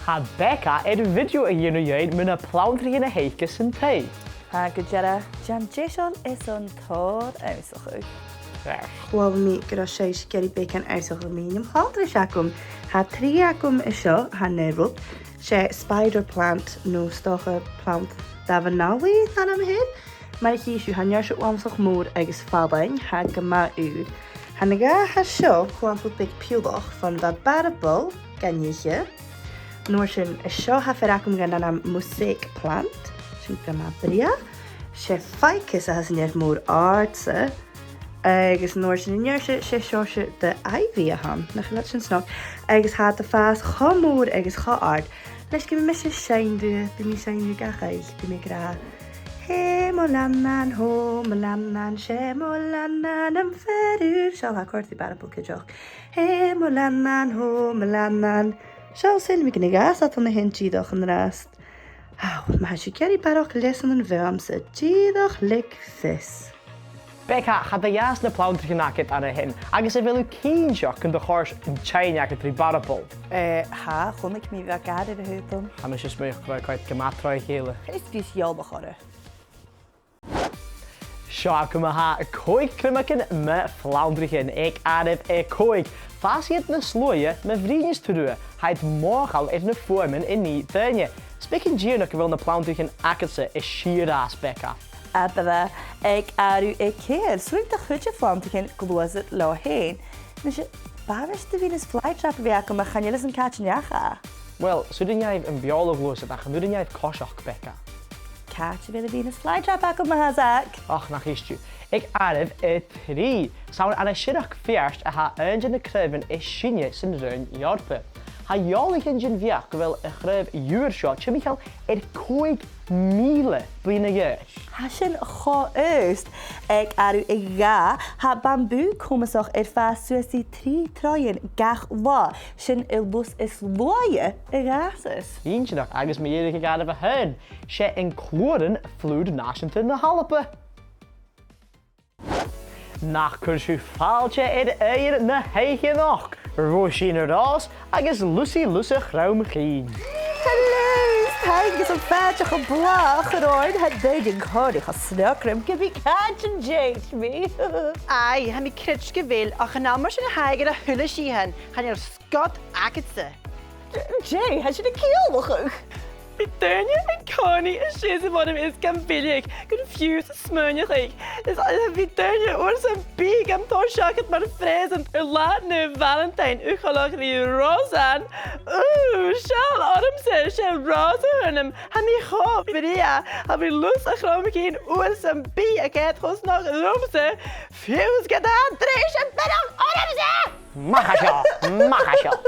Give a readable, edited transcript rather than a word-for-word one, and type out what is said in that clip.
Ha Becca video hier nu juist met een Phlanntaichean a heikes en thee. Ha gajera, Jan Jason is on tour uitzoek. Wel mi gyda seis geri bacon uitzoek aluminium Phlanntaichean. Ha triacum isio ha nerwb. Se spider plant no stocha plant davanali dan am hyn. Mae hi siw hanner siw amsoch môr agos falain ha gyma yw'r. Hanniga ha sio plant with big piwloch van dat barabel ganyeche. Noor sin isio ha feracum gan am music plant. Sin gyma bria. Se ficus has neer môr aardse. Agus noor sin neer se Seòrsa de ivy a ham. Na gelat sin snog. Agus ha de faas ga môr agus ga aard. Leis gyda mis sein de mi sein de gachaich de mi gra. He molannan ho molannan she molannan am ferur. Shall ha korti barabel kidjoch. He molannan ho molannan. Shall sin mi gynnu gas at on de hen gidach yn rast. Aw, ma ha si geri barach lesan yn fyrmse. Gidach lik fis. Becca, had de juist de Phlanntaichean akket aan de hen. Agus wil u keen shock in de gors in chain jacket drie barrepol. Ha, gewoon ik me weer gade de heupen. Gaan we eens mee kwijt gematroi gele. Het is dus jou begonnen. Sjoak me ha koik krummaken met Phlanntaichean. Ik adep koik. Fast het na sloeien met vriendjes te doen. Hij het morgen al in de vormen in niet tuinje. Speaking Giernak wil de Phlanntaichean akketse is shieraas Becca. Aber ik aru ik keer. Zoek de goedje Phlanntaichean gloos het lo heen. Dus je baris de Venus flytrap werken, maar gaan jullie eens een kaartje jagen? Wel, zo doen jij een bioloog gloos het, dan doen jij het koshak Becca. Kaartje willen Venus flytrap werken, maar hazak. Ach, nog is je. Ik adef drie. Zou aan een shirach verst en ha eentje de kruiven is shinje zijn reun jarpe. Ha jalig in zijn viak wel een kruif juurshot. Je Michael koik miele binnen je. Ha sin goeust. Ik aru ik ga. Ha bamboe komen zog vast suesi 3 truien gach wa. Sin bus is looie rases. Eentje dag agus me jede gegade van hun. She in kloren vloed naast in de halpe. Nach kursu faaltje in eieren na heige nog. Roosje roos agus Lucy grauw geen. Hij is een vaatje geblach geroord. Het deed ik hoor. Ik ga snakrum. Ik heb ik kaartje jake me. Ai, heb ik kritsch gewil. Ach, en anders een heiger de hulle zien. Gaan je Scott aketse. Jay, had je de keel nog? Bitternie en Connie en Shizzy wat hem is kan billig. Confused smeunje ik. Dus als Bitternie oor zijn bieg am torsjak het maar fresend. Laat nu Valentijn u gelukkig die roze aan. Shal Adam zei, shal roze hem. Hem ik hoop, Maria. Heb ik lust en geloof ik in oor zijn bieg. Ik heb gewoon nog roze. Fios gedaan, 3 en ben aan Adam zei. Mag het ja.